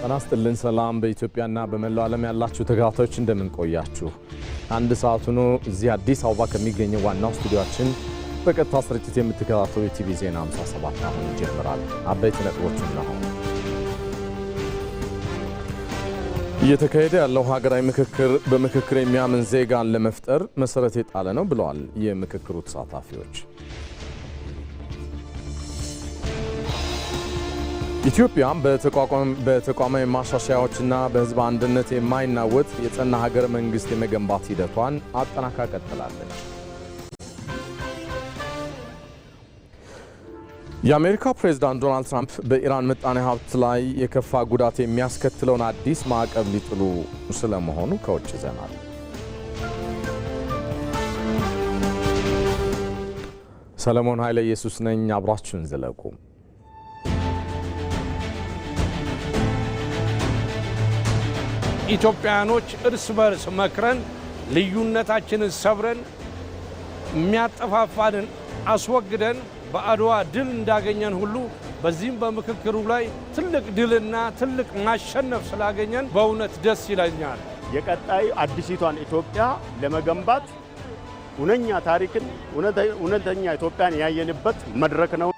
አናስተልን ሰላም በኢትዮጵያና በመላው ዓለም ያላችሁ ተጋታዮች እንደምን ቆያችሁ? አንድ ሰዓት ሆኖ እዚህ አዲስ አበባ ከሚገኘው ዋናው ስቱዲዮአችን በቀጥታ ስርጭት የምትከታተሉ የቲቪ ዜና 57 አሁን ይጀምራል። አበይት ነጥቦችን ነው። እየተካሄደ ያለው ሀገራዊ ምክክር በምክክር የሚያምን ዜጋን ለመፍጠር መሰረት የጣለ ነው ብለዋል የምክክሩ ተሳታፊዎች። ኢትዮጵያ በተቋማዊ ማሻሻያዎችና በሕዝብ አንድነት የማይናወጥ የጸና ሀገረ መንግስት የመገንባት ሂደቷን አጠናክራ ቀጥላለች። የአሜሪካ ፕሬዝዳንት ዶናልድ ትራምፕ በኢራን ምጣኔ ሀብት ላይ የከፋ ጉዳት የሚያስከትለውን አዲስ ማዕቀብ ሊጥሉ ስለመሆኑ ከውጭ ይዘናል። ሰለሞን ኃይለ ኢየሱስ ነኝ። አብራችሁን ዝለቁ። ኢትዮጵያኖች እርስ በርስ መክረን ልዩነታችንን ሰብረን የሚያጠፋፋንን አስወግደን በአድዋ ድል እንዳገኘን ሁሉ በዚህም በምክክሩ ላይ ትልቅ ድልና ትልቅ ማሸነፍ ስላገኘን በእውነት ደስ ይለኛል። የቀጣይ አዲሲቷን ኢትዮጵያ ለመገንባት እውነተኛ ታሪክን እውነተኛ ኢትዮጵያን ያየንበት መድረክ ነው።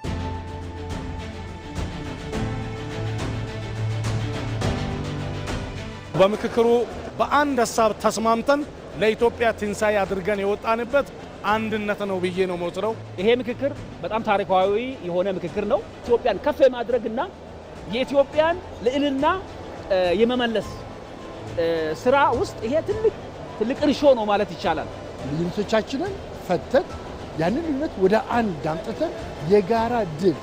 በምክክሩ በአንድ ሀሳብ ተስማምተን ለኢትዮጵያ ትንሣኤ አድርገን የወጣንበት አንድነት ነው ብዬ ነው የምወስደው። ይሄ ምክክር በጣም ታሪካዊ የሆነ ምክክር ነው። ኢትዮጵያን ከፍ የማድረግና የኢትዮጵያን ልዕልና የመመለስ ስራ ውስጥ ይሄ ትልቅ እርሾ ነው ማለት ይቻላል። ልዩነቶቻችንን ፈተን ያንን ልዩነት ወደ አንድ አምጥተን የጋራ ድል፣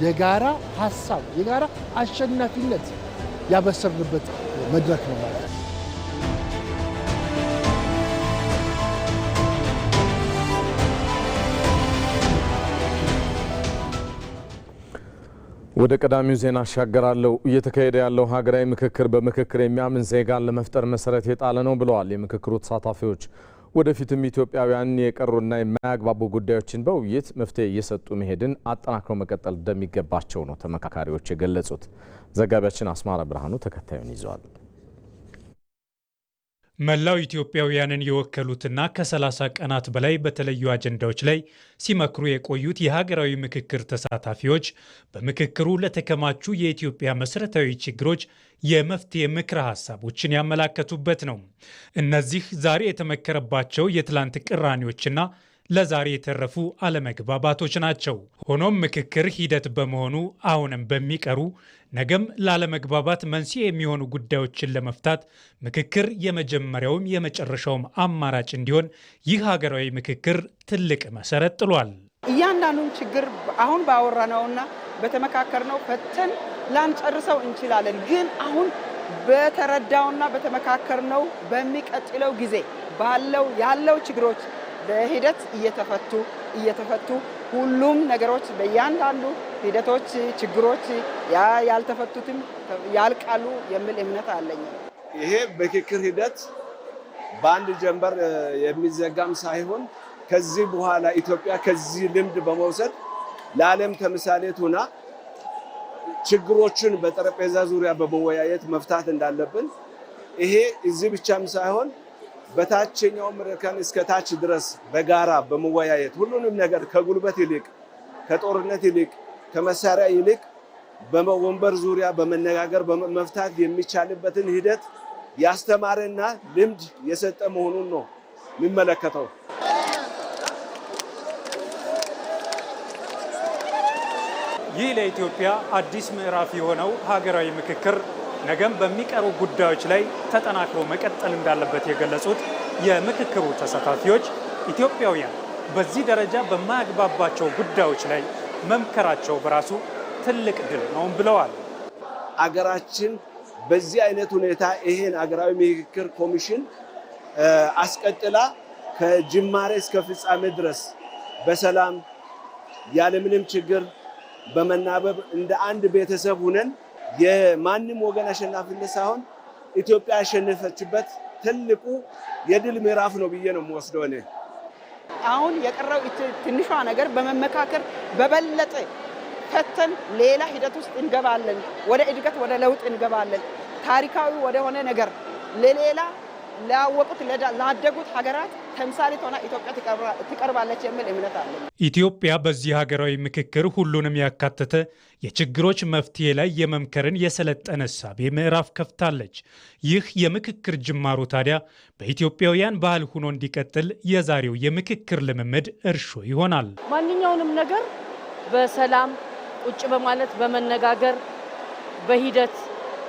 የጋራ ሀሳብ፣ የጋራ አሸናፊነት ያበሰርንበት መድረክ ነው ማለት ነው። ወደ ቀዳሚው ዜና አሻገራለሁ። እየተካሄደ ያለው ሀገራዊ ምክክር በምክክር የሚያምን ዜጋን ለመፍጠር መሰረት የጣለ ነው ብለዋል የምክክሩ ተሳታፊዎች። ወደፊትም ኢትዮጵያውያን የቀሩና የማያግባቡ ጉዳዮችን በውይይት መፍትሄ እየሰጡ መሄድን አጠናክረው መቀጠል እንደሚገባቸው ነው ተመካካሪዎች የገለጹት። ዘጋቢያችን አስማራ ብርሃኑ ተከታዩን ይዟል። መላው ኢትዮጵያውያንን የወከሉትና ከ30 ቀናት በላይ በተለዩ አጀንዳዎች ላይ ሲመክሩ የቆዩት የሀገራዊ ምክክር ተሳታፊዎች በምክክሩ ለተከማቹ የኢትዮጵያ መሰረታዊ ችግሮች የመፍትሄ ምክረ ሀሳቦችን ያመላከቱበት ነው። እነዚህ ዛሬ የተመከረባቸው የትላንት ቅራኔዎችና ለዛሬ የተረፉ አለመግባባቶች ናቸው። ሆኖም ምክክር ሂደት በመሆኑ አሁንም በሚቀሩ ነገም ላለመግባባት መንስኤ የሚሆኑ ጉዳዮችን ለመፍታት ምክክር የመጀመሪያውም የመጨረሻውም አማራጭ እንዲሆን ይህ ሀገራዊ ምክክር ትልቅ መሰረት ጥሏል። እያንዳንዱን ችግር አሁን ባወራነውና በተመካከርነው ፈተን ላንጨርሰው እንችላለን። ግን አሁን በተረዳውና በተመካከርነው በሚቀጥለው ጊዜ ያለው ችግሮች በሂደት እየተፈቱ ሁሉም ነገሮች በእያንዳንዱ ሂደቶች ችግሮች ያልተፈቱትም ያልቃሉ የሚል እምነት አለኝ። ይሄ ምክክር ሂደት በአንድ ጀንበር የሚዘጋም ሳይሆን ከዚህ በኋላ ኢትዮጵያ ከዚህ ልምድ በመውሰድ ለዓለም ተምሳሌት ሆና ችግሮችን በጠረጴዛ ዙሪያ በመወያየት መፍታት እንዳለብን ይሄ እዚህ ብቻም ሳይሆን በታችኛው ምርከን እስከ ታች ድረስ በጋራ በመወያየት ሁሉንም ነገር ከጉልበት ይልቅ ከጦርነት ይልቅ ከመሳሪያ ይልቅ በወንበር ዙሪያ በመነጋገር መፍታት የሚቻልበትን ሂደት ያስተማረና ልምድ የሰጠ መሆኑን ነው የሚመለከተው። ይህ ለኢትዮጵያ አዲስ ምዕራፍ የሆነው ሀገራዊ ምክክር ነገም በሚቀሩ ጉዳዮች ላይ ተጠናክሮ መቀጠል እንዳለበት የገለጹት የምክክሩ ተሳታፊዎች ኢትዮጵያውያን በዚህ ደረጃ በማያግባባቸው ጉዳዮች ላይ መምከራቸው በራሱ ትልቅ ድል ነው ብለዋል። አገራችን በዚህ አይነት ሁኔታ ይሄን አገራዊ ምክክር ኮሚሽን አስቀጥላ ከጅማሬ እስከ ፍጻሜ ድረስ በሰላም ያለምንም ችግር በመናበብ እንደ አንድ ቤተሰብ ሆነን የማንም ወገን አሸናፊነት ሳይሆን ኢትዮጵያ ያሸነፈችበት ትልቁ የድል ምዕራፍ ነው ብዬ ነው የምወስደው እኔ። አሁን የቀረው ትንሿ ነገር በመመካከር በበለጠ ፈተን ሌላ ሂደት ውስጥ እንገባለን። ወደ እድገት ወደ ለውጥ እንገባለን። ታሪካዊ ወደ ሆነ ነገር ለሌላ ላወቁት ላደጉት ሀገራት ተምሳሌት ሆና ኢትዮጵያ ትቀርባለች የሚል እምነት አለ። ኢትዮጵያ በዚህ ሀገራዊ ምክክር ሁሉንም ያካተተ የችግሮች መፍትሄ ላይ የመምከርን የሰለጠነ እሳቤ ምዕራፍ ከፍታለች። ይህ የምክክር ጅማሮ ታዲያ በኢትዮጵያውያን ባህል ሆኖ እንዲቀጥል የዛሬው የምክክር ልምምድ እርሾ ይሆናል። ማንኛውንም ነገር በሰላም ቁጭ በማለት በመነጋገር በሂደት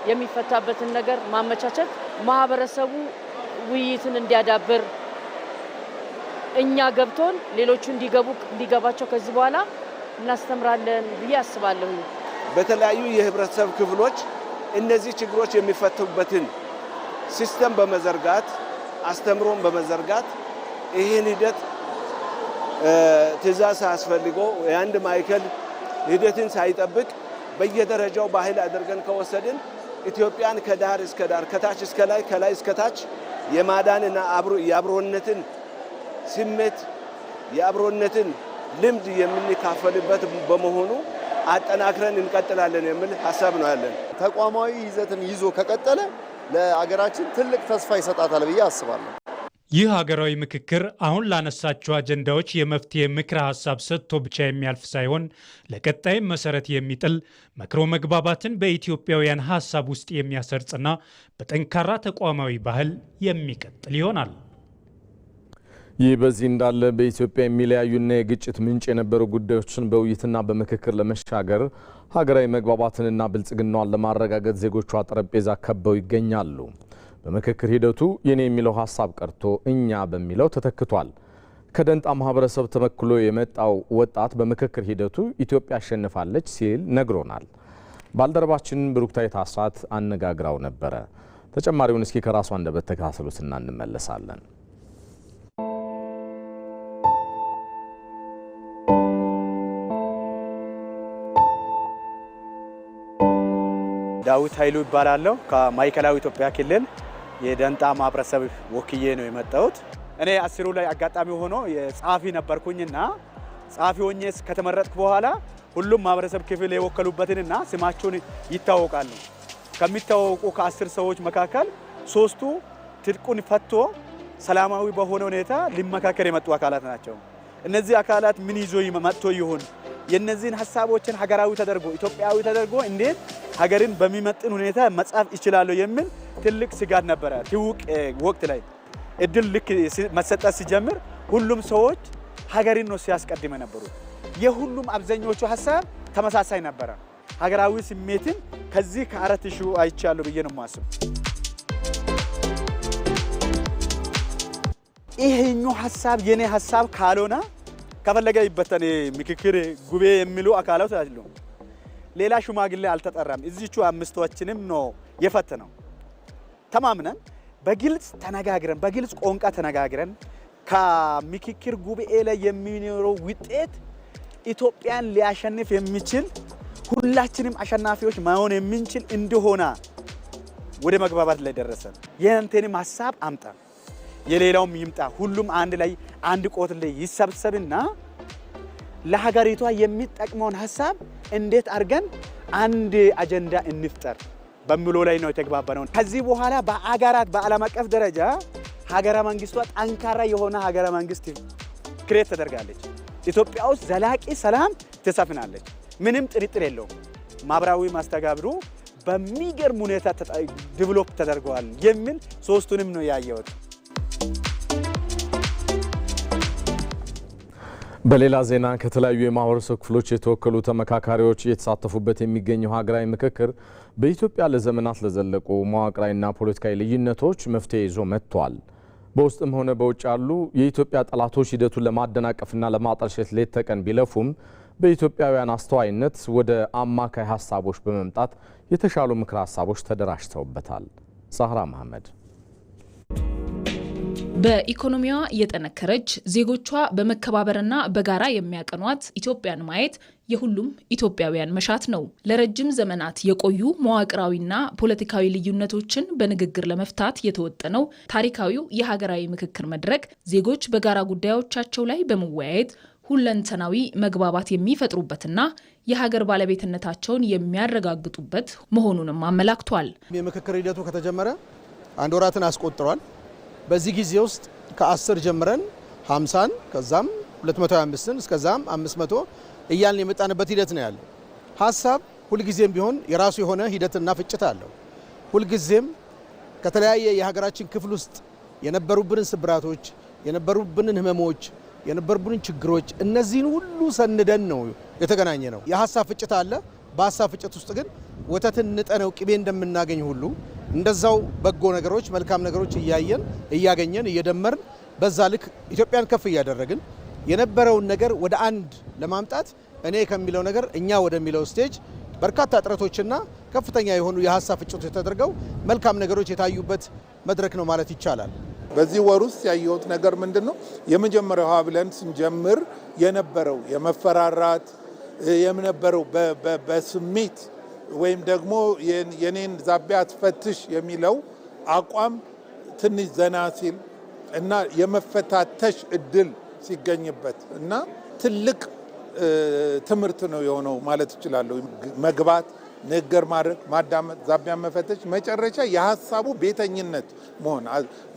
የሚፈታበትን ነገር ማመቻቸት ማህበረሰቡ ውይይትን እንዲያዳብር እኛ ገብቶን ሌሎቹ እንዲገባቸው ከዚህ በኋላ እናስተምራለን ብዬ አስባለሁ። በተለያዩ የህብረተሰብ ክፍሎች እነዚህ ችግሮች የሚፈቱበትን ሲስተም በመዘርጋት አስተምሮን በመዘርጋት ይህን ሂደት ትዕዛዝ ሳያስፈልገው የአንድ ማዕከል ሂደትን ሳይጠብቅ በየደረጃው ባህል አድርገን ከወሰድን ኢትዮጵያን ከዳር እስከ ዳር ከታች እስከ ላይ ከላይ እስከ ታች የማዳንና የአብሮነትን ስሜት የአብሮነትን ልምድ የምንካፈልበት በመሆኑ አጠናክረን እንቀጥላለን የሚል ሐሳብ ነው ያለን። ተቋማዊ ይዘትን ይዞ ከቀጠለ ለአገራችን ትልቅ ተስፋ ይሰጣታል ብዬ አስባለሁ። ይህ ሀገራዊ ምክክር አሁን ላነሳቸው አጀንዳዎች የመፍትሄ ምክረ ሀሳብ ሰጥቶ ብቻ የሚያልፍ ሳይሆን ለቀጣይም መሰረት የሚጥል መክሮ መግባባትን በኢትዮጵያውያን ሀሳብ ውስጥ የሚያሰርጽና በጠንካራ ተቋማዊ ባህል የሚቀጥል ይሆናል። ይህ በዚህ እንዳለ በኢትዮጵያ የሚለያዩና የግጭት ምንጭ የነበሩ ጉዳዮችን በውይይትና በምክክር ለመሻገር ሀገራዊ መግባባትንና ብልጽግናዋን ለማረጋገጥ ዜጎቿ ጠረጴዛ ከበው ይገኛሉ። በምክክር ሂደቱ የኔ የሚለው ሀሳብ ቀርቶ እኛ በሚለው ተተክቷል። ከደንጣ ማህበረሰብ ተመክሎ የመጣው ወጣት በምክክር ሂደቱ ኢትዮጵያ አሸንፋለች ሲል ነግሮናል። ባልደረባችን ብሩክታይት አስራት አነጋግራው ነበረ። ተጨማሪውን እስኪ ከራሷ አንደበት ተከታተሉትና እንመለሳለን። ዳዊት ኃይሉ ይባላለሁ። ከማዕከላዊ ኢትዮጵያ ክልል የደንጣ ማህበረሰብ ወክዬ ነው የመጣሁት። እኔ አስሩ ላይ አጋጣሚ ሆኖ የጸሐፊ ነበርኩኝና ጸሐፊ ሆኜ ከተመረጥኩ በኋላ ሁሉም ማህበረሰብ ክፍል የወከሉበትንና ስማቸውን ይታወቃሉ። ከሚታወቁ ከ10 ሰዎች መካከል 3ቱ ትጥቁን ፈቶ ሰላማዊ በሆነ ሁኔታ ሊመካከር የመጡ አካላት ናቸው። እነዚህ አካላት ምን ይዞ መጥቶ ይሆን? የነዚህን ሀሳቦችን ሀገራዊ ተደርጎ ኢትዮጵያዊ ተደርጎ እንዴት ሀገርን በሚመጥን ሁኔታ መጻፍ ይችላል የሚል ትልቅ ስጋት ነበረ። ትውቅ ወቅት ላይ እድል ልክ መሰጠት ሲጀምር ሁሉም ሰዎች ሀገርን ነው ሲያስቀድመ ነበሩ። የሁሉም አብዛኞቹ ሀሳብ ተመሳሳይ ነበረ። ሀገራዊ ስሜትን ከዚህ ከአራት ሺው አይቻለሁ ብዬ ነው ማስብ። ይሄኛው ሀሳብ የኔ ሀሳብ ካልሆነ ከፈለገ ይበተን ምክክር ጉባኤ የሚሉ አካላት አሉ። ሌላ ሽማግሌ አልተጠራም። እዚቹ አምስቶችንም ነው የፈተነው። ተማምነን በግልጽ ተነጋግረን በግልጽ ቋንቋ ተነጋግረን ከምክክር ጉባኤ ላይ የሚኖረው ውጤት ኢትዮጵያን ሊያሸንፍ የሚችል ሁላችንም አሸናፊዎች መሆን የምንችል እንደሆነ ወደ መግባባት ላይ ደረሰን። የእንተንም ሀሳብ አምጣ የሌላውም ይምጣ፣ ሁሉም አንድ ላይ አንድ ቆት ላይ ይሰብሰብና ለሀገሪቷ የሚጠቅመውን ሀሳብ እንዴት አድርገን አንድ አጀንዳ እንፍጠር በሚለው ላይ ነው የተግባባነው። ከዚህ በኋላ በአገራት በዓለም አቀፍ ደረጃ ሀገረ መንግስቷ ጠንካራ የሆነ ሀገረ መንግስት ክሬት ተደርጋለች። ኢትዮጵያ ውስጥ ዘላቂ ሰላም ትሰፍናለች። ምንም ጥርጥር የለውም። ማህበራዊ ማስተጋብሩ በሚገርም ሁኔታ ዲቨሎፕ ተደርገዋል የሚል ሶስቱንም ነው ያየሁት። በሌላ ዜና ከተለያዩ የማህበረሰብ ክፍሎች የተወከሉ ተመካካሪዎች እየተሳተፉበት የሚገኘው ሀገራዊ ምክክር በኢትዮጵያ ለዘመናት ለዘለቁ መዋቅራዊና ፖለቲካዊ ልዩነቶች መፍትሄ ይዞ መጥቷል። በውስጥም ሆነ በውጭ ያሉ የኢትዮጵያ ጠላቶች ሂደቱን ለማደናቀፍና ለማጠልሸት ሌት ተቀን ቢለፉም በኢትዮጵያውያን አስተዋይነት ወደ አማካይ ሀሳቦች በመምጣት የተሻሉ ምክረ ሀሳቦች ተደራጅተውበታል። ዛህራ መሐመድ በኢኮኖሚዋ እየጠነከረች ዜጎቿ በመከባበርና በጋራ የሚያቀኗት ኢትዮጵያን ማየት የሁሉም ኢትዮጵያውያን መሻት ነው። ለረጅም ዘመናት የቆዩ መዋቅራዊና ፖለቲካዊ ልዩነቶችን በንግግር ለመፍታት የተወጠነው ታሪካዊው የሀገራዊ ምክክር መድረክ ዜጎች በጋራ ጉዳዮቻቸው ላይ በመወያየት ሁለንተናዊ መግባባት የሚፈጥሩበትና የሀገር ባለቤትነታቸውን የሚያረጋግጡበት መሆኑንም አመላክቷል። የምክክር ሂደቱ ከተጀመረ አንድ ወራትን አስቆጥሯል። በዚህ ጊዜ ውስጥ ከ10 ጀምረን 50ን ከዛም 225ን እስከዛም 500 እያልን የመጣንበት ሂደት ነው ያለው። ሀሳብ ሁልጊዜም ቢሆን የራሱ የሆነ ሂደትና ፍጭት አለው። ሁልጊዜም ከተለያየ የሀገራችን ክፍል ውስጥ የነበሩብንን ስብራቶች፣ የነበሩብንን ህመሞች፣ የነበሩብንን ችግሮች እነዚህን ሁሉ ሰንደን ነው የተገናኘ ነው። የሀሳብ ፍጭት አለ። በሀሳብ ፍጭት ውስጥ ግን ወተትን ንጠነው ቅቤ እንደምናገኝ ሁሉ እንደዛው በጎ ነገሮች፣ መልካም ነገሮች እያገኘን እየደመርን በዛ ልክ ኢትዮጵያን ከፍ እያደረግን የነበረውን ነገር ወደ አንድ ለማምጣት እኔ ከሚለው ነገር እኛ ወደሚለው ስቴጅ በርካታ ጥረቶችና ከፍተኛ የሆኑ የሀሳብ ፍጭቶች ተደርገው መልካም ነገሮች የታዩበት መድረክ ነው ማለት ይቻላል። በዚህ ወር ውስጥ ያየሁት ነገር ምንድነው? የመጀመሪያው ብለን ስንጀምር የነበረው የመፈራራት የነበረው በስሜት ወይም ደግሞ የኔን ዛቢያ አትፈትሽ የሚለው አቋም ትንሽ ዘና ሲል እና የመፈታተሽ እድል ሲገኝበት እና ትልቅ ትምህርት ነው የሆነው ማለት እችላለሁ። መግባት፣ ንግግር ማድረግ፣ ማዳመጥ፣ ዛቢያ መፈተሽ፣ መጨረሻ የሀሳቡ ቤተኝነት መሆን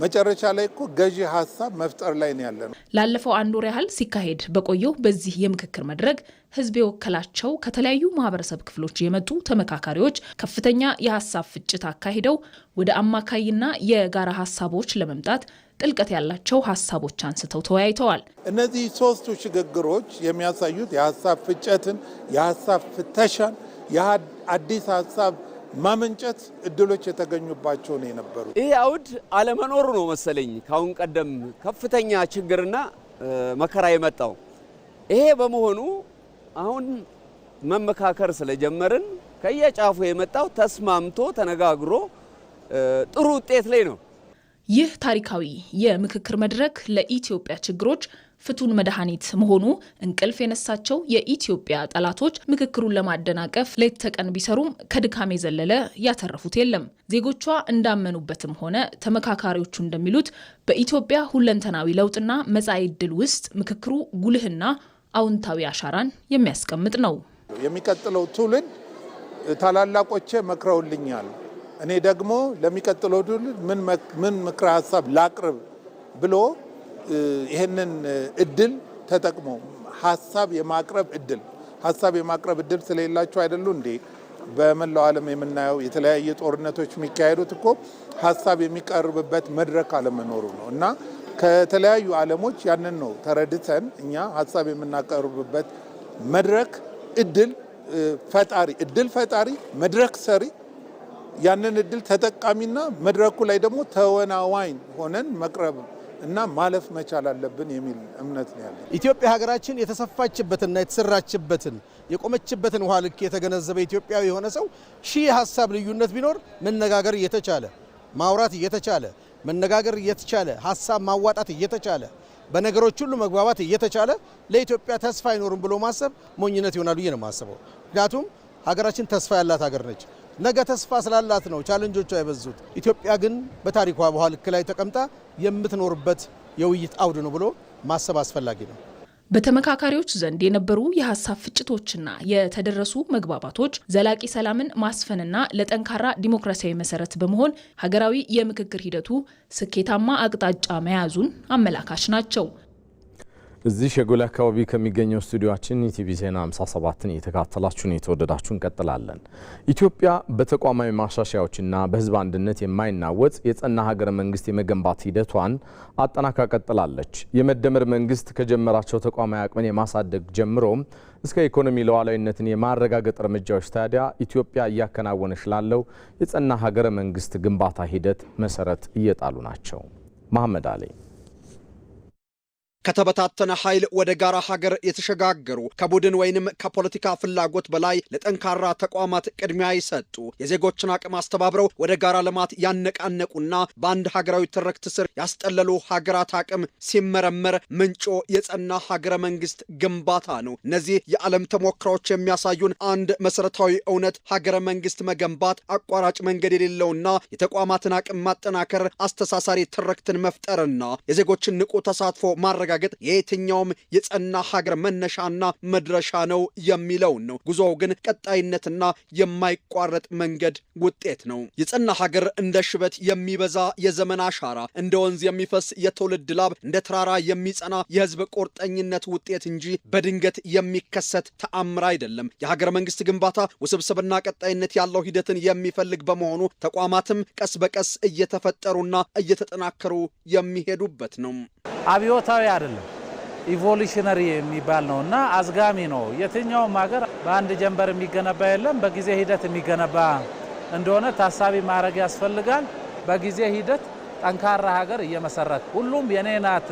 መጨረሻ ላይ እኮ ገዢ ሀሳብ መፍጠር ላይ ነው ያለ ነው። ላለፈው አንድ ወር ያህል ሲካሄድ በቆየው በዚህ የምክክር መድረክ ህዝብ የወከላቸው ከተለያዩ ማህበረሰብ ክፍሎች የመጡ ተመካካሪዎች ከፍተኛ የሀሳብ ፍጭት አካሂደው ወደ አማካይና የጋራ ሀሳቦች ለመምጣት ጥልቀት ያላቸው ሀሳቦች አንስተው ተወያይተዋል። እነዚህ ሶስቱ ሽግግሮች የሚያሳዩት የሀሳብ ፍጨትን፣ የሀሳብ ፍተሻን፣ የአዲስ ሀሳብ ማመንጨት እድሎች የተገኙባቸው ነው የነበሩ። ይህ አውድ አለመኖሩ ነው መሰለኝ ካሁን ቀደም ከፍተኛ ችግርና መከራ የመጣው። ይሄ በመሆኑ አሁን መመካከር ስለጀመርን ከየጫፉ የመጣው ተስማምቶ ተነጋግሮ ጥሩ ውጤት ላይ ነው። ይህ ታሪካዊ የምክክር መድረክ ለኢትዮጵያ ችግሮች ፍቱን መድኃኒት መሆኑ እንቅልፍ የነሳቸው የኢትዮጵያ ጠላቶች ምክክሩን ለማደናቀፍ ሌት ተቀን ቢሰሩም ከድካም የዘለለ ያተረፉት የለም። ዜጎቿ እንዳመኑበትም ሆነ ተመካካሪዎቹ እንደሚሉት በኢትዮጵያ ሁለንተናዊ ለውጥና መጻኢ ዕድል ውስጥ ምክክሩ ጉልህና አዎንታዊ አሻራን የሚያስቀምጥ ነው። የሚቀጥለው ትውልድ ታላላቆቼ መክረውልኛል፣ እኔ ደግሞ ለሚቀጥለው ትውልድ ምን ምክረ ሀሳብ ላቅርብ ብሎ ይሄንን እድል ተጠቅሞ ሀሳብ የማቅረብ እድል ስለሌላቸው አይደሉ እንዴ? በመላው ዓለም የምናየው የተለያየ ጦርነቶች የሚካሄዱት እኮ ሀሳብ የሚቀርብበት መድረክ አለመኖሩ ነው። እና ከተለያዩ ዓለሞች ያንን ነው ተረድተን እኛ ሀሳብ የምናቀርብበት መድረክ እድል ፈጣሪ መድረክ ሰሪ ያንን እድል ተጠቃሚና መድረኩ ላይ ደግሞ ተወናዋኝ ሆነን መቅረብ እና ማለፍ መቻል አለብን የሚል እምነት ነው ያለው። ኢትዮጵያ ሀገራችን የተሰፋችበትና የተሰራችበትን የቆመችበትን ውሃ ልክ የተገነዘበ ኢትዮጵያዊ የሆነ ሰው ሺህ ሀሳብ ልዩነት ቢኖር መነጋገር እየተቻለ ማውራት እየተቻለ መነጋገር እየተቻለ ሀሳብ ማዋጣት እየተቻለ በነገሮች ሁሉ መግባባት እየተቻለ ለኢትዮጵያ ተስፋ አይኖርም ብሎ ማሰብ ሞኝነት ይሆናል ብዬ ነው የማስበው። ምክንያቱም ሀገራችን ተስፋ ያላት ሀገር ነች። ነገ ተስፋ ስላላት ነው ቻሌንጆቿ የበዙት። ኢትዮጵያ ግን በታሪኳ ውሃ ልክ ላይ ተቀምጣ የምትኖርበት የውይይት አውድ ነው ብሎ ማሰብ አስፈላጊ ነው። በተመካካሪዎች ዘንድ የነበሩ የሀሳብ ፍጭቶችና የተደረሱ መግባባቶች ዘላቂ ሰላምን ማስፈንና ለጠንካራ ዲሞክራሲያዊ መሰረት በመሆን ሀገራዊ የምክክር ሂደቱ ስኬታማ አቅጣጫ መያዙን አመላካች ናቸው። እዚህ ሸጎሌ አካባቢ ከሚገኘው ስቱዲዮአችን ኢቲቪ ዜና 57ን እየተከታተላችሁን የተወደዳችሁ እንቀጥላለን። ኢትዮጵያ በተቋማዊ ማሻሻያዎችና በሕዝብ አንድነት የማይናወጥ የጸና ሀገረ መንግስት የመገንባት ሂደቷን አጠናክራ ቀጥላለች። የመደመር መንግስት ከጀመራቸው ተቋማዊ አቅምን የማሳደግ ጀምሮ እስከ ኢኮኖሚ ሉዓላዊነትን የማረጋገጥ እርምጃዎች ታዲያ ኢትዮጵያ እያከናወነች ላለው የጸና ሀገረ መንግስት ግንባታ ሂደት መሰረት እየጣሉ ናቸው። መሐመድ አሊ ከተበታተነ ኃይል ወደ ጋራ ሀገር የተሸጋገሩ ከቡድን ወይንም ከፖለቲካ ፍላጎት በላይ ለጠንካራ ተቋማት ቅድሚያ ይሰጡ የዜጎችን አቅም አስተባብረው ወደ ጋራ ልማት ያነቃነቁና በአንድ ሀገራዊ ትርክት ስር ያስጠለሉ ሀገራት አቅም ሲመረመር ምንጮ የጸና ሀገረ መንግስት ግንባታ ነው። እነዚህ የዓለም ተሞክሮዎች የሚያሳዩን አንድ መሰረታዊ እውነት ሀገረ መንግስት መገንባት አቋራጭ መንገድ የሌለውና የተቋማትን አቅም ማጠናከር፣ አስተሳሳሪ ትርክትን መፍጠርና የዜጎችን ንቁ ተሳትፎ ማረጋገጥ ማረጋገጥ የየትኛውም የጸና ሀገር መነሻና መድረሻ ነው የሚለው ነው። ጉዞው ግን ቀጣይነትና የማይቋረጥ መንገድ ውጤት ነው። የጸና ሀገር እንደ ሽበት የሚበዛ የዘመን አሻራ፣ እንደ ወንዝ የሚፈስ የትውልድ ላብ፣ እንደ ተራራ የሚጸና የህዝብ ቁርጠኝነት ውጤት እንጂ በድንገት የሚከሰት ተአምር አይደለም። የሀገረ መንግስት ግንባታ ውስብስብና ቀጣይነት ያለው ሂደትን የሚፈልግ በመሆኑ ተቋማትም ቀስ በቀስ እየተፈጠሩና እየተጠናከሩ የሚሄዱበት ነው። አብዮታዊ አይደለም፣ ኢቮሉሽነሪ የሚባል ነውና አዝጋሚ ነው። የትኛውም ሀገር በአንድ ጀንበር የሚገነባ የለም፣ በጊዜ ሂደት የሚገነባ እንደሆነ ታሳቢ ማድረግ ያስፈልጋል። በጊዜ ሂደት ጠንካራ ሀገር እየመሰረት ሁሉም የኔ ናት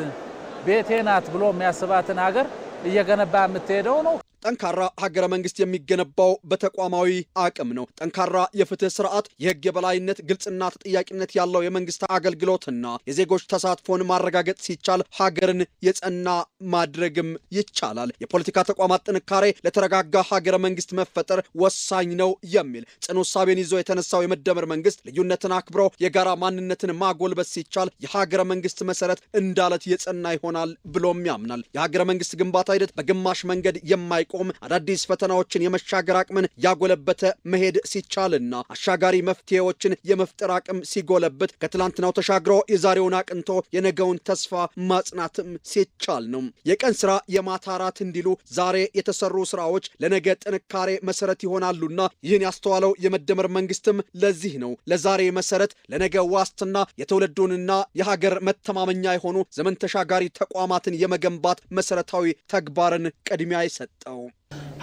ቤቴ ናት ብሎ የሚያስባትን ሀገር እየገነባ የምትሄደው ነው። ጠንካራ ሀገረ መንግስት የሚገነባው በተቋማዊ አቅም ነው። ጠንካራ የፍትህ ስርዓት፣ የህግ የበላይነት፣ ግልጽና ተጠያቂነት ያለው የመንግስት አገልግሎትና የዜጎች ተሳትፎን ማረጋገጥ ሲቻል ሀገርን የጸና ማድረግም ይቻላል። የፖለቲካ ተቋማት ጥንካሬ ለተረጋጋ ሀገረ መንግስት መፈጠር ወሳኝ ነው የሚል ጽኑ እሳቤን ይዞ የተነሳው የመደመር መንግስት ልዩነትን አክብሮ የጋራ ማንነትን ማጎልበት ሲቻል የሀገረ መንግስት መሰረት እንዳለት የጸና ይሆናል ብሎም ያምናል። የሀገረ መንግስት ግንባታ ሂደት በግማሽ መንገድ የማይቆም አዳዲስ ፈተናዎችን የመሻገር አቅምን ያጎለበተ መሄድ ሲቻልና አሻጋሪ መፍትሄዎችን የመፍጠር አቅም ሲጎለበት ከትላንትናው ተሻግሮ የዛሬውን አቅንቶ የነገውን ተስፋ ማጽናትም ሲቻል ነው። የቀን ስራ የማታ ራት እንዲሉ ዛሬ የተሰሩ ስራዎች ለነገ ጥንካሬ መሰረት ይሆናሉና ይህን ያስተዋለው የመደመር መንግስትም ለዚህ ነው ለዛሬ መሰረት ለነገ ዋስትና የትውልዱንና የሀገር መተማመኛ የሆኑ ዘመን ተሻጋሪ ተቋማትን የመገንባት መሰረታዊ ተግባርን ቅድሚያ ይሰጠው።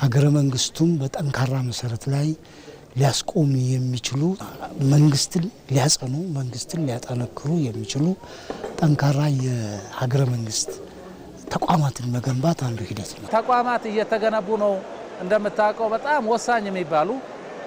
ሀገረ መንግስቱም በጠንካራ መሰረት ላይ ሊያስቆሙ የሚችሉ መንግስትን ሊያጸኑ መንግስትን ሊያጠነክሩ የሚችሉ ጠንካራ የሀገረ መንግስት ተቋማትን መገንባት አንዱ ሂደት ነው። ተቋማት እየተገነቡ ነው። እንደምታውቀው በጣም ወሳኝ የሚባሉ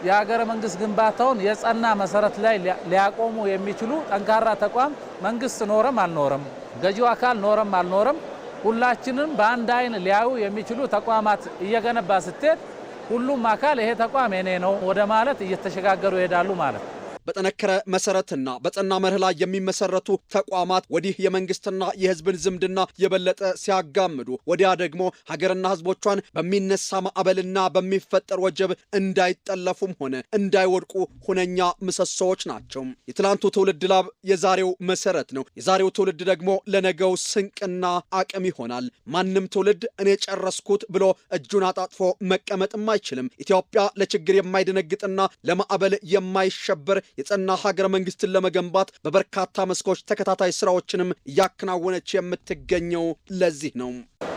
የሀገረ መንግስት ግንባታውን የጸና መሰረት ላይ ሊያቆሙ የሚችሉ ጠንካራ ተቋም መንግስት ኖረም አልኖረም፣ ገዢው አካል ኖረም አልኖረም ሁላችንም በአንድ አይን ሊያዩ የሚችሉ ተቋማት እየገነባ ስትሄድ ሁሉም አካል ይሄ ተቋም የኔ ነው ወደ ማለት እየተሸጋገሩ ይሄዳሉ ማለት ነው። በጠነከረ መሰረትና በጸና መርህ ላይ የሚመሰረቱ ተቋማት ወዲህ የመንግስትና የህዝብን ዝምድና የበለጠ ሲያጋምዱ፣ ወዲያ ደግሞ ሀገርና ህዝቦቿን በሚነሳ ማዕበልና በሚፈጠር ወጀብ እንዳይጠለፉም ሆነ እንዳይወድቁ ሁነኛ ምሰሶዎች ናቸው። የትላንቱ ትውልድ ላብ የዛሬው መሰረት ነው። የዛሬው ትውልድ ደግሞ ለነገው ስንቅና አቅም ይሆናል። ማንም ትውልድ እኔ ጨረስኩት ብሎ እጁን አጣጥፎ መቀመጥም አይችልም። ኢትዮጵያ ለችግር የማይደነግጥና ለማዕበል የማይሸበር የጸና ሀገረ መንግስትን ለመገንባት በበርካታ መስኮች ተከታታይ ስራዎችንም እያከናወነች የምትገኘው ለዚህ ነው።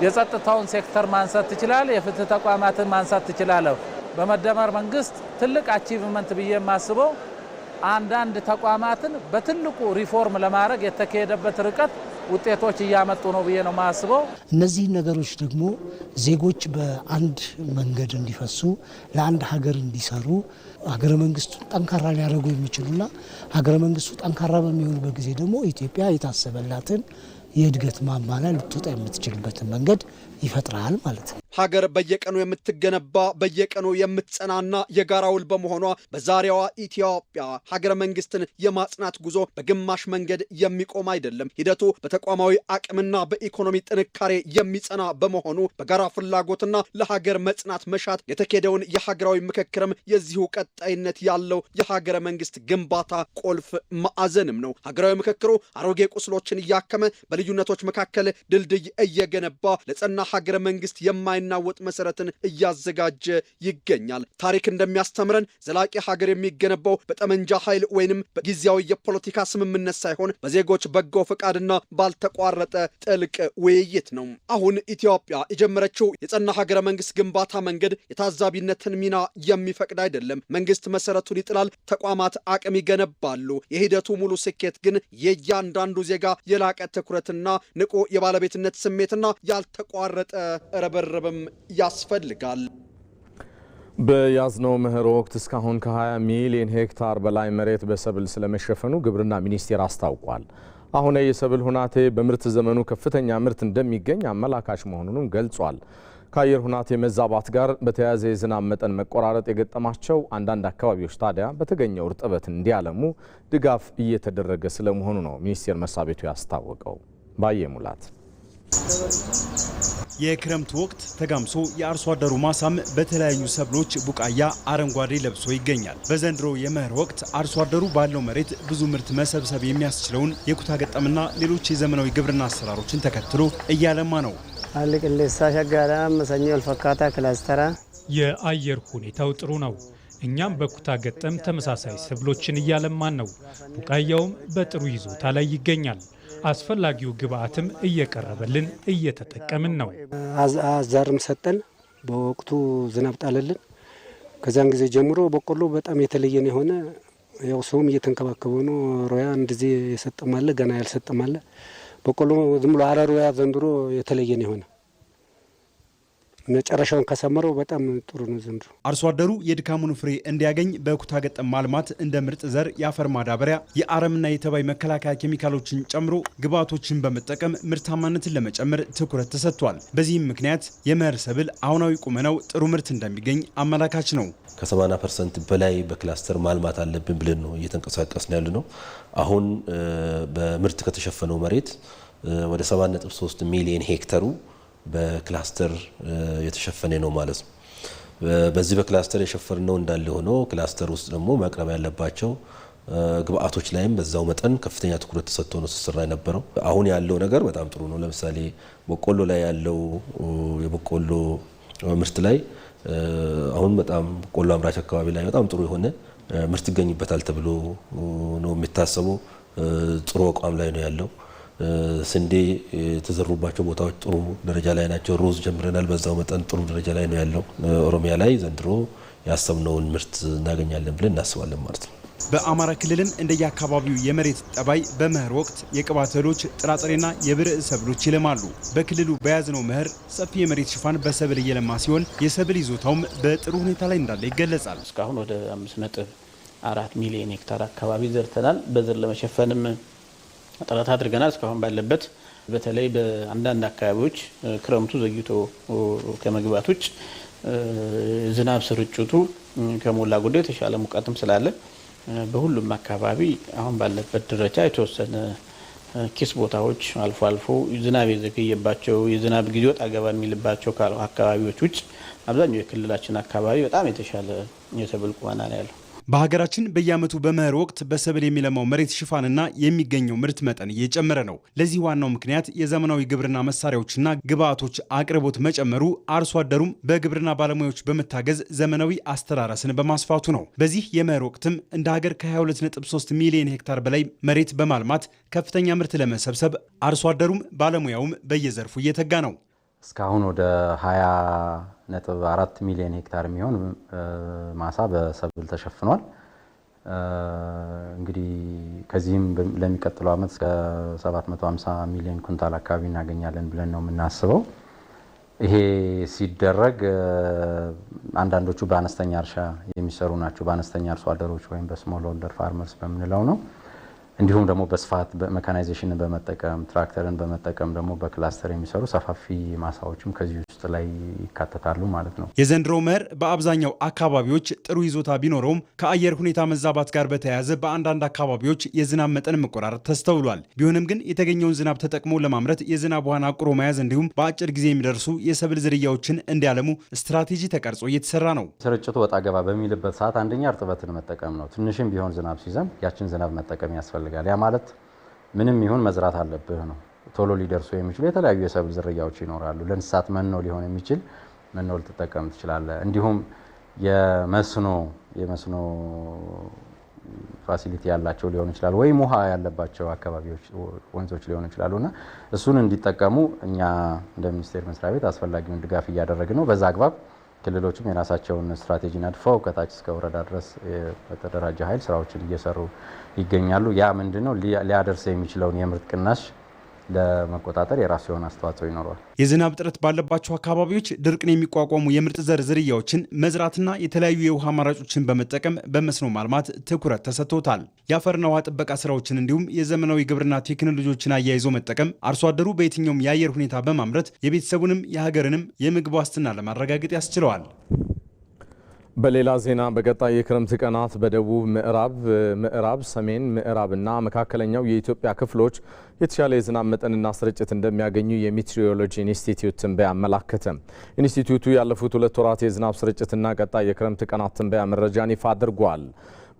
የጸጥታውን ሴክተር ማንሳት ትችላለህ፣ የፍትህ ተቋማትን ማንሳት ትችላለህ። በመደመር መንግስት ትልቅ አቺቭመንት ብዬ የማስበው አንዳንድ ተቋማትን በትልቁ ሪፎርም ለማድረግ የተካሄደበት ርቀት ውጤቶች እያመጡ ነው ብዬ ነው ማስበው። እነዚህ ነገሮች ደግሞ ዜጎች በአንድ መንገድ እንዲፈሱ ለአንድ ሀገር እንዲሰሩ ሀገረ መንግስቱን ጠንካራ ሊያደርጉ የሚችሉና ሀገረ መንግስቱ ጠንካራ በሚሆንበት ጊዜ ደግሞ ኢትዮጵያ የታሰበላትን የእድገት ማማ ላይ ልትወጣ የምትችልበትን መንገድ ይፈጥራል ማለት ነው። ሀገር በየቀኑ የምትገነባ በየቀኑ የምትጸናና የጋራ ውል በመሆኗ በዛሬዋ ኢትዮጵያ ሀገረ መንግስትን የማጽናት ጉዞ በግማሽ መንገድ የሚቆም አይደለም። ሂደቱ በተቋማዊ አቅምና በኢኮኖሚ ጥንካሬ የሚጸና በመሆኑ በጋራ ፍላጎትና ለሀገር መጽናት መሻት የተካሄደውን የሀገራዊ ምክክርም የዚሁ ቀጣይነት ያለው የሀገረ መንግስት ግንባታ ቁልፍ ማዕዘንም ነው። ሀገራዊ ምክክሩ አሮጌ ቁስሎችን እያከመ በልዩነቶች መካከል ድልድይ እየገነባ ለጸና ሀገረ መንግስት የማይናወጥ መሰረትን እያዘጋጀ ይገኛል። ታሪክ እንደሚያስተምረን ዘላቂ ሀገር የሚገነባው በጠመንጃ ኃይል ወይንም በጊዜያዊ የፖለቲካ ስምምነት ሳይሆን በዜጎች በጎ ፈቃድና ባልተቋረጠ ጥልቅ ውይይት ነው። አሁን ኢትዮጵያ የጀመረችው የጸና ሀገረ መንግስት ግንባታ መንገድ የታዛቢነትን ሚና የሚፈቅድ አይደለም። መንግስት መሰረቱን ይጥላል፣ ተቋማት አቅም ይገነባሉ። የሂደቱ ሙሉ ስኬት ግን የእያንዳንዱ ዜጋ የላቀ ትኩረትና ንቁ የባለቤትነት ስሜትና ያልተቋረጠ ረበረብም ያስፈልጋል። በያዝነው መኸር ወቅት እስካሁን ከ20 ሚሊዮን ሄክታር በላይ መሬት በሰብል ስለመሸፈኑ ግብርና ሚኒስቴር አስታውቋል። አሁን የሰብል ሁናቴ በምርት ዘመኑ ከፍተኛ ምርት እንደሚገኝ አመላካች መሆኑንም ገልጿል። ከአየር ሁናቴ መዛባት ጋር በተያያዘ የዝናብ መጠን መቆራረጥ የገጠማቸው አንዳንድ አካባቢዎች ታዲያ በተገኘው እርጥበት እንዲያለሙ ድጋፍ እየተደረገ ስለመሆኑ ነው ሚኒስቴር መስሪያ ቤቱ ያስታወቀው። ባየ ሙላት የክረምት ወቅት ተጋምሶ የአርሶ አደሩ ማሳም በተለያዩ ሰብሎች ቡቃያ አረንጓዴ ለብሶ ይገኛል። በዘንድሮ የመኸር ወቅት አርሶ አደሩ ባለው መሬት ብዙ ምርት መሰብሰብ የሚያስችለውን የኩታ ገጠምና ሌሎች የዘመናዊ ግብርና አሰራሮችን ተከትሎ እያለማ ነው። የአየር ሁኔታው ጥሩ ነው። እኛም በኩታ ገጠም ተመሳሳይ ሰብሎችን እያለማን ነው። ቡቃያውም በጥሩ ይዞታ ላይ ይገኛል። አስፈላጊው ግብአትም እየቀረበልን እየተጠቀምን ነው። አዛርም ሰጠን፣ በወቅቱ ዝናብ ጣለልን። ከዛን ጊዜ ጀምሮ በቆሎ በጣም የተለየ ነው የሆነ ያው ሰውም እየተንከባከበው ነው። ሮያ እንደዚህ የሰጠማለ ገና ያልሰጠማለ በቆሎ ዝም ብሎ አረሮያ ዘንድሮ የተለየ ነው የሆነ መጨረሻውን ከሰመረው በጣም ጥሩ ነው ዘንድሮ። አርሶ አደሩ የድካሙን ፍሬ እንዲያገኝ በኩታ ገጠም ማልማት እንደ ምርጥ ዘር፣ የአፈር ማዳበሪያ፣ የአረምና የተባይ መከላከያ ኬሚካሎችን ጨምሮ ግብዓቶችን በመጠቀም ምርታማነትን ለመጨመር ትኩረት ተሰጥቷል። በዚህም ምክንያት የመኸር ሰብል አሁናዊ ቁመናው ጥሩ ምርት እንደሚገኝ አመላካች ነው። ከ80% በላይ በክላስተር ማልማት አለብን ብለን ነው እየተንቀሳቀስን ያለ ነው። አሁን በምርት ከተሸፈነው መሬት ወደ 7.3 ሚሊዮን ሄክታሩ በክላስተር የተሸፈነ ነው ማለት ነው። በዚህ በክላስተር የሸፈነው እንዳለ ሆኖ ክላስተር ውስጥ ደግሞ መቅረብ ያለባቸው ግብአቶች ላይም በዛው መጠን ከፍተኛ ትኩረት ተሰጥቶ ነው ሲሰራ የነበረው። አሁን ያለው ነገር በጣም ጥሩ ነው። ለምሳሌ በቆሎ ላይ ያለው የበቆሎ ምርት ላይ አሁን በጣም በቆሎ አምራች አካባቢ ላይ በጣም ጥሩ የሆነ ምርት ይገኝበታል ተብሎ ነው የሚታሰበው። ጥሩ አቋም ላይ ነው ያለው። ስንዴ የተዘሩባቸው ቦታዎች ጥሩ ደረጃ ላይ ናቸው። ሩዝ ጀምረናል፣ በዛው መጠን ጥሩ ደረጃ ላይ ነው ያለው። ኦሮሚያ ላይ ዘንድሮ ያሰብነውን ምርት እናገኛለን ብለን እናስባለን ማለት ነው። በአማራ ክልልም እንደየአካባቢው የመሬት ጠባይ በመኸር ወቅት የቅባት እህሎች፣ ጥራጥሬና የብርዕ ሰብሎች ይለማሉ። በክልሉ በያዝነው መኸር ሰፊ የመሬት ሽፋን በሰብል እየለማ ሲሆን የሰብል ይዞታውም በጥሩ ሁኔታ ላይ እንዳለ ይገለጻል። እስካሁን ወደ 5.4 ሚሊዮን ሄክታር አካባቢ ዘርተናል። በዘር ለመሸፈንም ጥረት አድርገናል። እስካሁን ባለበት በተለይ በአንዳንድ አካባቢዎች ክረምቱ ዘግይቶ ከመግባት ውጭ ዝናብ ስርጭቱ ከሞላ ጎደል የተሻለ ሙቀትም ስላለ በሁሉም አካባቢ አሁን ባለበት ደረጃ የተወሰነ ኪስ ቦታዎች አልፎ አልፎ ዝናብ የዘገየባቸው የዝናብ ጊዜ ወጣ ገባ የሚልባቸው አካባቢዎች ውጭ አብዛኛው የክልላችን አካባቢ በጣም የተሻለ የሰብል ቁመና ነው ያለው። በሀገራችን በየዓመቱ በመኸር ወቅት በሰብል የሚለማው መሬት ሽፋንና የሚገኘው ምርት መጠን እየጨመረ ነው። ለዚህ ዋናው ምክንያት የዘመናዊ ግብርና መሳሪያዎችና ግብዓቶች አቅርቦት መጨመሩ፣ አርሶ አደሩም በግብርና ባለሙያዎች በመታገዝ ዘመናዊ አስተራረስን በማስፋቱ ነው። በዚህ የመኸር ወቅትም እንደ ሀገር ከ22.3 ሚሊዮን ሄክታር በላይ መሬት በማልማት ከፍተኛ ምርት ለመሰብሰብ አርሶ አደሩም ባለሙያውም በየዘርፉ እየተጋ ነው። እስካሁን ወደ 20.4 ሚሊዮን ሄክታር የሚሆን ማሳ በሰብል ተሸፍኗል። እንግዲህ ከዚህም ለሚቀጥለው ዓመት እስከ 750 ሚሊዮን ኩንታል አካባቢ እናገኛለን ብለን ነው የምናስበው። ይሄ ሲደረግ አንዳንዶቹ በአነስተኛ እርሻ የሚሰሩ ናቸው። በአነስተኛ አርሶ አደሮች ወይም በስሞል ሆልደር ፋርመርስ በምንለው ነው። እንዲሁም ደግሞ በስፋት መካናይዜሽንን በመጠቀም ትራክተርን በመጠቀም ደግሞ በክላስተር የሚሰሩ ሰፋፊ ማሳዎችም ከዚህ ውስጥ ላይ ይካተታሉ ማለት ነው። የዘንድሮ መኸር በአብዛኛው አካባቢዎች ጥሩ ይዞታ ቢኖረውም ከአየር ሁኔታ መዛባት ጋር በተያያዘ በአንዳንድ አካባቢዎች የዝናብ መጠን መቆራረጥ ተስተውሏል። ቢሆንም ግን የተገኘውን ዝናብ ተጠቅሞ ለማምረት የዝናብ ውሃን አቁሮ መያዝ እንዲሁም በአጭር ጊዜ የሚደርሱ የሰብል ዝርያዎችን እንዲያለሙ ስትራቴጂ ተቀርጾ እየተሰራ ነው። ስርጭቱ ወጣ ገባ በሚልበት ሰዓት አንደኛ እርጥበትን መጠቀም ነው። ትንሽም ቢሆን ዝናብ ሲዘንብ ያችን ዝናብ መጠቀም ያስፈልጋል። ያ ማለት ምንም ይሁን መዝራት አለብህ ነው። ቶሎ ሊደርሱ የሚችሉ የተለያዩ የሰብል ዝርያዎች ይኖራሉ። ለእንስሳት መኖ ሊሆን የሚችል መኖ ልትጠቀም ትችላለህ። እንዲሁም የመስኖ ፋሲሊቲ ያላቸው ሊሆኑ ይችላሉ፣ ወይም ውሃ ያለባቸው አካባቢዎች ወንዞች ሊሆኑ ይችላሉና እሱን እንዲጠቀሙ እኛ እንደ ሚኒስቴር መስሪያ ቤት አስፈላጊውን ድጋፍ እያደረግን ነው። በዛ አግባብ ክልሎችም የራሳቸውን ስትራቴጂ ነድፈው ከታች እስከ ወረዳ ድረስ በተደራጀ ኃይል ስራዎችን እየሰሩ ይገኛሉ። ያ ምንድነው ሊያደርስ የሚችለውን የምርት ቅናሽ ለመቆጣጠር የራሱ የሆነ አስተዋጽኦ ይኖረዋል። የዝናብ እጥረት ባለባቸው አካባቢዎች ድርቅን የሚቋቋሙ የምርጥ ዘር ዝርያዎችን መዝራትና የተለያዩ የውሃ አማራጮችን በመጠቀም በመስኖ ማልማት ትኩረት ተሰጥቶታል። የአፈርና ውሃ ጥበቃ ስራዎችን እንዲሁም የዘመናዊ ግብርና ቴክኖሎጂዎችን አያይዞ መጠቀም አርሶ አደሩ በየትኛውም የአየር ሁኔታ በማምረት የቤተሰቡንም የሀገርንም የምግብ ዋስትና ለማረጋገጥ ያስችለዋል። በሌላ ዜና በቀጣይ የክረምት ቀናት በደቡብ ምዕራብ፣ ሰሜን ምዕራብና መካከለኛው የኢትዮጵያ ክፍሎች የተሻለ የዝናብ መጠንና ስርጭት እንደሚያገኙ የሜትሮሎጂ ኢንስቲትዩት ትንበያ አመላከተ። ኢንስቲትዩቱ ያለፉት 2 ወራት የዝናብ ስርጭትና ቀጣይ የክረምት ቀናት ትንበያ መረጃን ይፋ አድርጓል።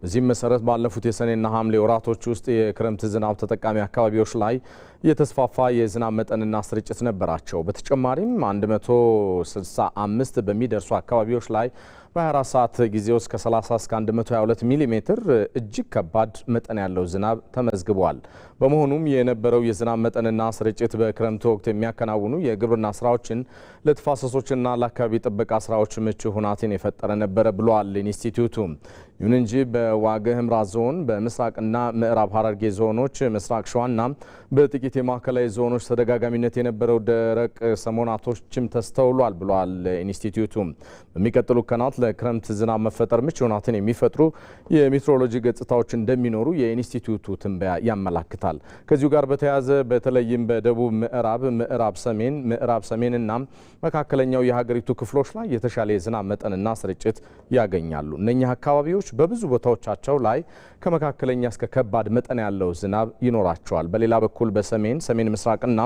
በዚህም መሰረት ባለፉት የሰኔና ሐምሌ ወራቶች ውስጥ የክረምት ዝናብ ተጠቃሚ አካባቢዎች ላይ የተስፋፋ የዝናብ መጠንና ስርጭት ነበራቸው። በተጨማሪም 165 በሚደርሱ አካባቢዎች ላይ በ24 ሰዓት ጊዜ ውስጥ ከ30 እስከ 122 ሚሊ ሜትር እጅግ ከባድ መጠን ያለው ዝናብ ተመዝግቧል። በመሆኑም የነበረው የዝናብ መጠንና ስርጭት በክረምቱ ወቅት የሚያከናውኑ የግብርና ስራዎችን ለተፋሰሶችና ለአካባቢ ጥበቃ ስራዎች ምቹ ሁናቴን የፈጠረ ነበረ ብሏል ኢንስቲትዩቱ። ይሁን እንጂ በዋግ ኽምራ ዞን፣ በምስራቅና ምዕራብ ሐረርጌ ዞኖች፣ ምስራቅ ሸዋና በጥቂት የማዕከላዊ ዞኖች ተደጋጋሚነት የነበረው ደረቅ ሰሞናቶችም ተስተውሏል ብሏል ኢንስቲትዩቱ። በሚቀጥሉ ቀናት ለክረምት ዝናብ መፈጠር ምቹ ሁናቴን የሚፈጥሩ የሜትሮሎጂ ገጽታዎች እንደሚኖሩ የኢንስቲትዩቱ ትንበያ ያመላክታል። ከዚሁ ጋር በተያያዘ በተለይም በደቡብ ምዕራብ ሰሜንና መካከለኛው የሀገሪቱ ክፍሎች ላይ የተሻለ የዝናብ መጠንና ስርጭት ያገኛሉ። እነኚህ አካባቢዎች በብዙ ቦታዎቻቸው ላይ ከመካከለኛ እስከ ከባድ መጠን ያለው ዝናብ ይኖራቸዋል። በሌላ በኩል ሰሜን ምስራቅና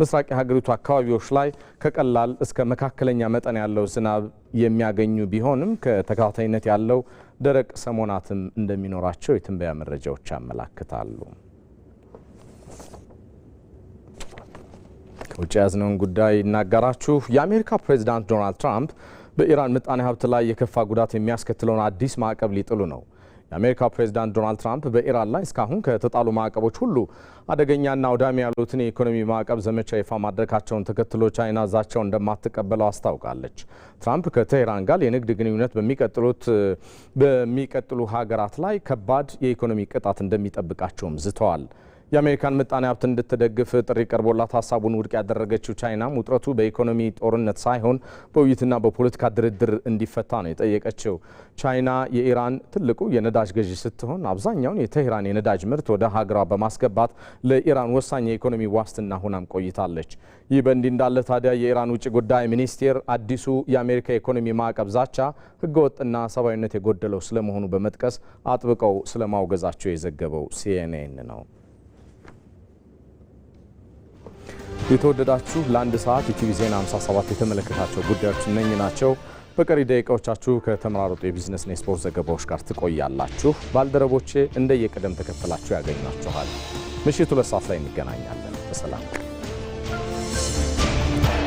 ምስራቅ የሀገሪቱ አካባቢዎች ላይ ከቀላል እስከ መካከለኛ መጠን ያለው ዝናብ የሚያገኙ ቢሆንም ከተከታታይነት ያለው ደረቅ ሰሞናትም እንደሚኖራቸው የትንበያ መረጃዎች ያመላክታሉ። ከውጭ ያዝነውን ጉዳይ እናገራችሁ። የአሜሪካ ፕሬዝዳንት ዶናልድ ትራምፕ በኢራን ምጣኔ ሀብት ላይ የከፋ ጉዳት የሚያስከትለውን አዲስ ማዕቀብ ሊጥሉ ነው። የአሜሪካ ፕሬዝዳንት ዶናልድ ትራምፕ በኢራን ላይ እስካሁን ከተጣሉ ማዕቀቦች ሁሉ አደገኛና አውዳሚ ያሉትን የኢኮኖሚ ማዕቀብ ዘመቻ ይፋ ማድረጋቸውን ተከትሎ ቻይና ዛቻውን እንደማትቀበለው አስታውቃለች። ትራምፕ ከቴህራን ጋር የንግድ ግንኙነት በሚቀጥሉ ሀገራት ላይ ከባድ የኢኮኖሚ ቅጣት እንደሚጠብቃቸውም ዝተዋል። የአሜሪካን ምጣኔ ሀብት እንድትደግፍ ጥሪ ቀርቦላት ሀሳቡን ውድቅ ያደረገችው ቻይናም ውጥረቱ በኢኮኖሚ ጦርነት ሳይሆን በውይይትና በፖለቲካ ድርድር እንዲፈታ ነው የጠየቀችው። ቻይና የኢራን ትልቁ የነዳጅ ገዢ ስትሆን አብዛኛውን የቴህራን የነዳጅ ምርት ወደ ሀገሯ በማስገባት ለኢራን ወሳኝ የኢኮኖሚ ዋስትና ሆናም ቆይታለች። ይህ በእንዲህ እንዳለ ታዲያ የኢራን ውጭ ጉዳይ ሚኒስቴር አዲሱ የአሜሪካ የኢኮኖሚ ማዕቀብ ዛቻ ህገወጥና ሰብአዊነት የጎደለው ስለመሆኑ በመጥቀስ አጥብቀው ስለማውገዛቸው የዘገበው ሲኤንኤን ነው። የተወደዳችሁ ለአንድ ሰዓት ኢቲቪ ዜና 57 የተመለከታቸው ጉዳዮች እነኚህ ናቸው። በቀሪ ደቂቃዎቻችሁ ከተመራረጡ የቢዝነስና የስፖርት ዘገባዎች ጋር ትቆያላችሁ። ባልደረቦቼ እንደየቅደም ተከተላችሁ ያገኟችኋል። ምሽቱ 2 ሰዓት ላይ እንገናኛለን። በሰላም